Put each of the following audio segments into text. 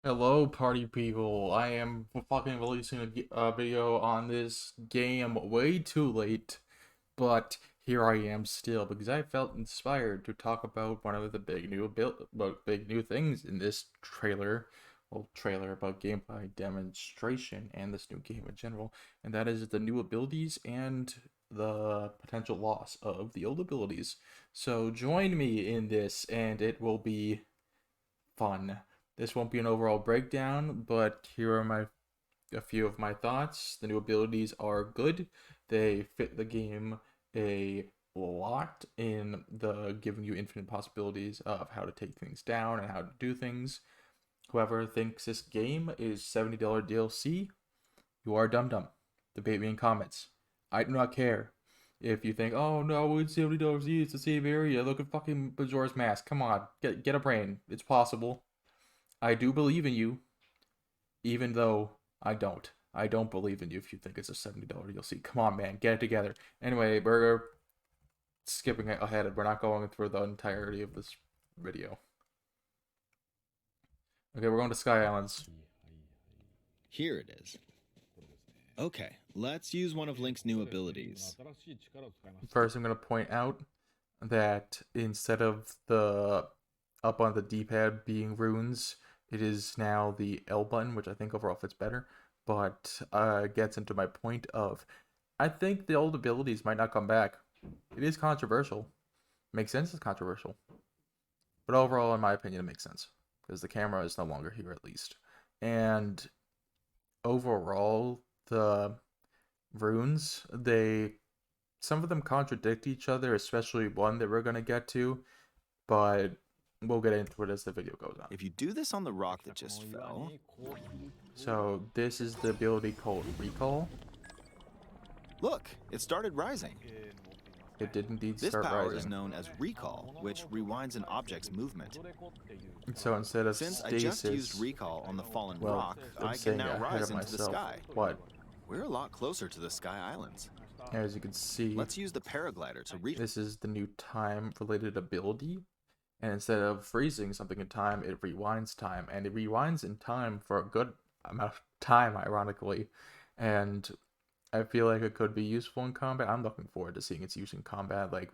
Hello, party people. I am fucking releasing a video on this game way too late, but here I am still because I felt inspired to talk about one of the big new things in this trailer, well, trailer about gameplay demonstration and this new game in general, and that is the new abilities and the potential loss of the old abilities. So join me in this, and it will be fun. This won't be an overall breakdown, but here are a few of my thoughts. The new abilities are good. They fit the game a lot in the giving you infinite possibilities of how to take things down and how to do things. Whoever thinks this game is $70 DLC, you are dumb dumb. Debate me in comments. I do not care. If you think, oh no, it's $70, it's the same area. Look at fucking Bajora's Mask. Come on, get a brain. It's possible. I do believe in you, even though I don't. I don't believe in you if you think it's a $70 DLC. Come on, man, get it together. Anyway, we're skipping ahead. We're not going through the entirety of this video. Okay, we're going to Sky Islands. Here it is. Okay, let's use one of Link's new abilities. First, I'm going to point out that instead of the up on the D-pad being runes, it is now the L button, which I think overall fits better. But gets into my point of, I think the old abilities might not come back. It is controversial. Makes sense, it's controversial. But overall, in my opinion, it makes sense. Because the camera is no longer here, at least. And overall, the runes, some of them contradict each other, especially one that we're going to get to. But we'll get into it as the video goes on. If you do this on the rock that just fell... So this is the ability called Recall. Look, it started rising. It did indeed This start power rising. is known as Recall, which rewinds an object's movement. So instead of Since stasis, I just used Recall on the fallen well, rock, I'm I can saying now ahead rise of into the myself. sky. What? We're a lot closer to the Sky Islands. As you can see, Let's use the paraglider to reach... this is the new time-related ability. And instead of freezing something in time, it rewinds time. And it rewinds in time for a good amount of time, ironically. And I feel like it could be useful in combat. I'm looking forward to seeing its use in combat, like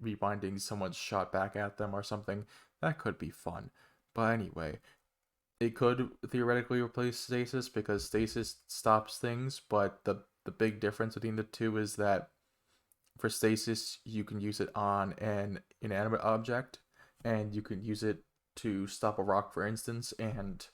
rewinding someone's shot back at them or something. That could be fun. But anyway, it could theoretically replace stasis because stasis stops things, but the big difference between the two is that for stasis, you can use it on an inanimate object, and you can use it to stop a rock, for instance, and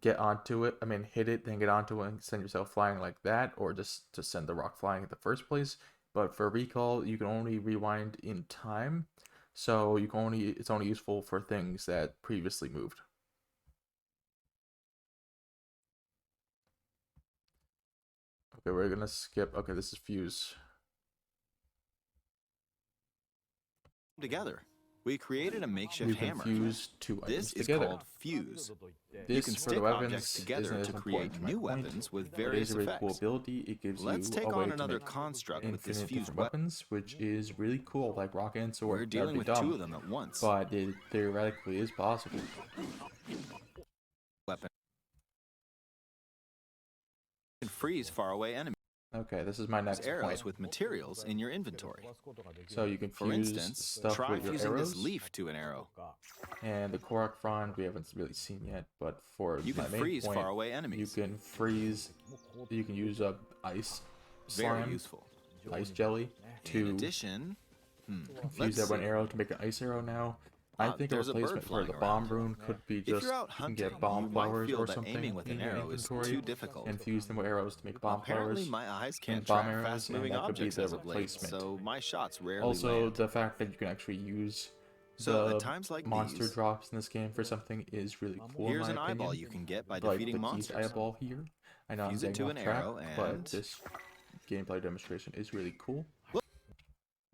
get onto it. I mean, hit it, then get onto it, and send yourself flying like that, or just to send the rock flying in the first place. But for recall, you can only rewind in time, so it's only useful for things that previously moved. Okay, we're gonna skip. Okay, this is fuse. together. We created a makeshift You can hammer. fuse two items This is together. called fuse. This You can for stick the weapons objects together isn't to as create important to my new point. weapons with It is various a really cool effects. ability. It gives Let's you take a way on to another make construct with this infinite fused different weapon. weapons, which is really cool, like rock and sword. We're That would dealing be with dumb, two of them at once. but it theoretically is possible. Weapon can freeze faraway enemies. Okay, this is my next Arrows point. with materials in your inventory. So you can For fuse instance, stuff try with your fusing arrows. this leaf to an arrow. And the Korok frond we haven't really seen yet, but for You my can main freeze point, faraway you enemies. can freeze. You can use a ice Very slime, useful. ice jelly In to addition, fuse that one arrow to make an ice arrow now. I think a there's a bird replacement for the flying bomb around. rune could be If just you're out you can hunting, get bomb you might flowers feel or that something aiming with in an your arrow is inventory too difficult. and fuse them with arrows to make bomb Apparently, flowers my eyes can't and bomb track arrows, and fast-moving that could be objects the as of late, replacement. so my shots rarely Also, land. the fact that you can actually use So the at times like monster these, drops in this game for something is really cool here's in an my eyeball opinion. you can get by Like defeating the teeth monsters. eyeball here. I know Fuse I'm it getting to off an track, arrow but and... this gameplay demonstration is really cool. Look.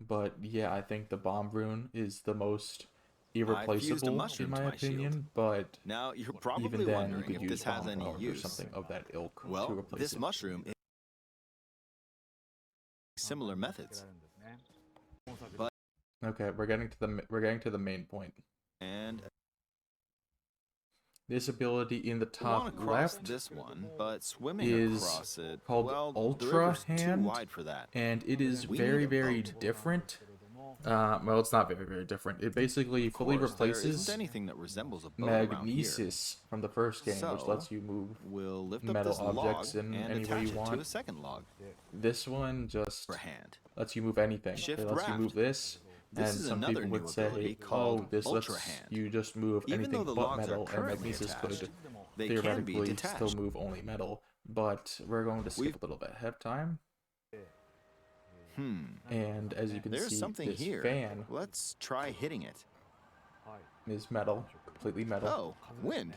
But yeah, I think the bomb rune is the most I fused a irreplaceable in mushroom my to my shield. opinion, but Now, you're even probably then you wondering could if use this has bomb any flowers or use. something of that ilk to Well, replace this it. mushroom is similar methods. But Okay, we're getting to the main point. and This ability in the We want top to cross left this one, but swimming is across it, called well, the Ultra river's too Hand, wide for that. and it is We very, need a very boat. different. Well, it's not very, very different. It basically Of fully course, there replaces isn't anything that resembles a boat around here. Magnesis from the first game, which So, lets you move we'll lift up metal this objects log in and any way attach you it to a want. second log This one just for a hand. lets you move anything. Shift It lets you raft. move this, This and is some another people new would say, ability "Oh, called this lets Ultra Hand. you just move Even anything though the but logs are metal," and currently Magnesis attached, could they can be theoretically detached. still move only metal. But we're going to skip a little bit ahead of time. And as you can There's see, something this here. fan Let's try hitting it. is metal, completely metal. Oh, wind.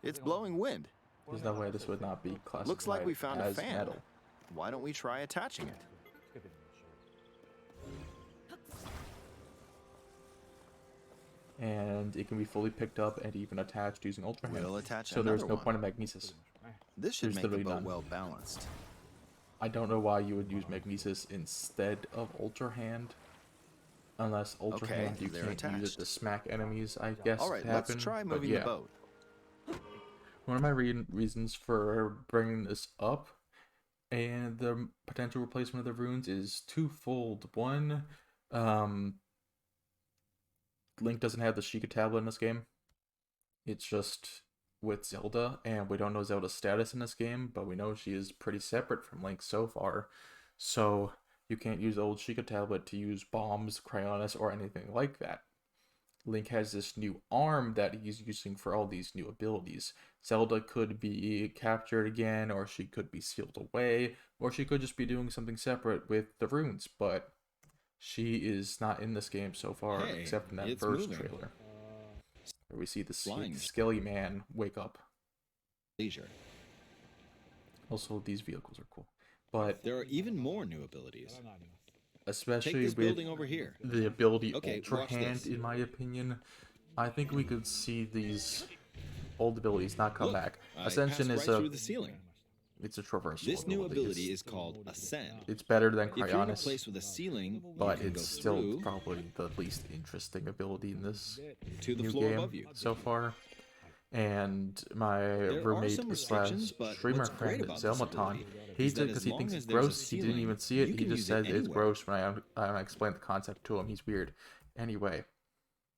It's blowing wind. There's no way this would not be classified Looks like we found a as fan. metal. Why don't we try attaching it? And it can be fully picked up and even attached using Ultra Hand. We'll attach So there's another no point one. in Magnesis. This should There's make the literally boat none. well balanced. I don't know why you would use Magnesis instead of Ultra Hand. Unless Ultra Okay, Hand, you they're can't use attached. it to smack enemies, I guess. All right, happen. let's try but moving yeah. the boat. One of my reasons for bringing this up and the potential replacement of the runes is twofold. One, Link doesn't have the Sheikah tablet in this game. It's just with Zelda, and we don't know Zelda's status in this game, but we know she is pretty separate from Link so far. So you can't use the old Sheikah tablet to use bombs, Cryonis, or anything like that. Link has this new arm that he's using for all these new abilities. Zelda could be captured again, or she could be sealed away, or she could just be doing something separate with the runes, but she is not in this game so far, Hey, except in that it's first moving. trailer, where we see the Flying. Skelly Man wake up. Leisure. Also, these vehicles are cool, but There are even more new abilities. Take especially this with building over here. the ability Okay, Ultra watch Hand, this. in my opinion, I think we could see these old abilities not come Look, back. I Ascension passed is right a through the ceiling. it's a traversal This new ability It's- is called Ascend. it's better than If you're in a Cryonis, place with a ceiling, but you can it's go still through probably the least interesting ability in this to the new floor game above you. so far. And my are roommate some slash restrictions, but streamer what's great friend about this Zelmaton ability hates is that it because as he long thinks as it's there's a gross. He didn't ceiling, even see it. you He can just use it said it's anywhere. gross when I explained the concept to him. He's weird. Anyway,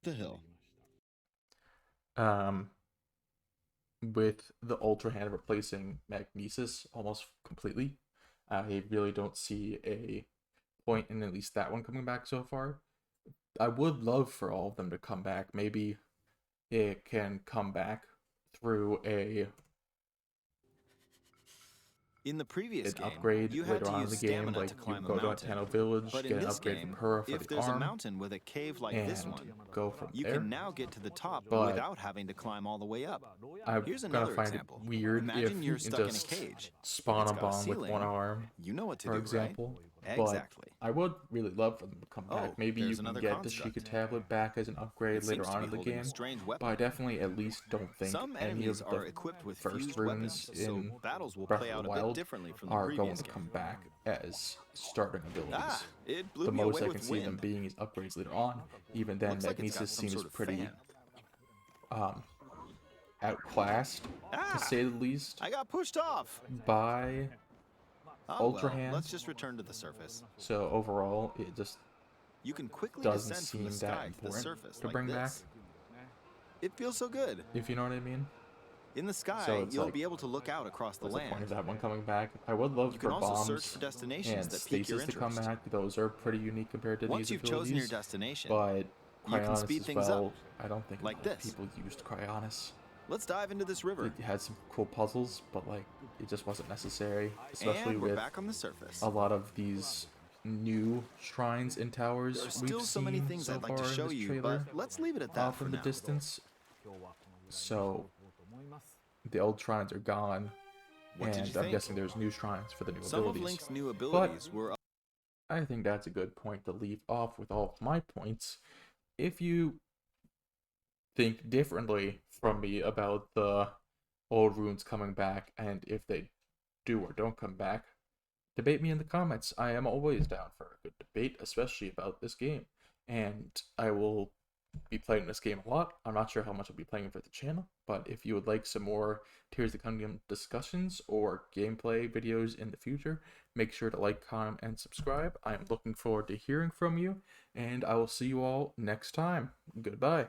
The hill. with the Ultra Hand replacing Magnesis almost completely, I really don't see a point in at least that one coming back so far. I would love for all of them to come back. Maybe it can come back through In the previous an game, upgrade you had later to on in use the game, stamina like to you climb go a to mountain. Atano Village, But get in an this upgrade game, from her for if the there's a arm, mountain with a cave like this and one, go from you there. can now get to the top But without having to climb all the way up. I'm Here's gonna another find example. it weird Imagine if you're you stuck in a just cage. spawn It's a got a bomb with one ceiling. arm, You know what to for do, example. right? But Exactly. I would really love for them to come back. Oh, Maybe you there's can another get the construct. Sheikah tablet back as an upgrade It later seems to on be in the holding a game. strange weapon. But I definitely at least don't think Some any of enemies are the equipped with first fused runes weapons, so in battles will Breath play of out the a bit Wild differently from the are going previous to game. come back as starting abilities. Ah, it blew The me most away I can with see them wind. being is upgrades later on. Even then, Looks like it's got Magnesis some seems sort of pretty fan. outclassed, Ah, to say the least, I got pushed off. by Oh, Ultra well, Hand. let's just return to the surface. So overall, it just You can quickly doesn't descend from seem the that sky to the important surface to like bring back, this. It feels so good. if you know what I mean. In the sky, So it's you'll like, be able to look out across the what's the point land. of that one coming back? I would love You for can also bombs search for destinations and that pique your stasis to come interest. back. Those are pretty unique compared to Once these you've chosen your abilities. destination, But you can Cryonis speed as things well. up, I don't think like enough this. people used Cryonis. Let's dive into this river. It had some cool puzzles, but like it just wasn't necessary, especially And we're with back on the surface. a lot of these new shrines and towers There are we've still so many seen things so I'd like to far in show this you, trailer but let's leave it at that off for in the now. distance. So the old shrines are gone, What did and you I'm think? guessing there's new shrines for the new Some of abilities. Link's new abilities were I think that's a good point to leave off with all of my points. If you think differently from me about the old runes coming back, and if they do or don't come back, debate me in the comments. I am always down for a good debate, especially about this game. And I will be playing this game a lot. I'm not sure how much I'll be playing for the channel, but if you would like some more Tears of the Kingdom discussions or gameplay videos in the future, make sure to like, comment, and subscribe. I am looking forward to hearing from you, and I will see you all next time. Goodbye.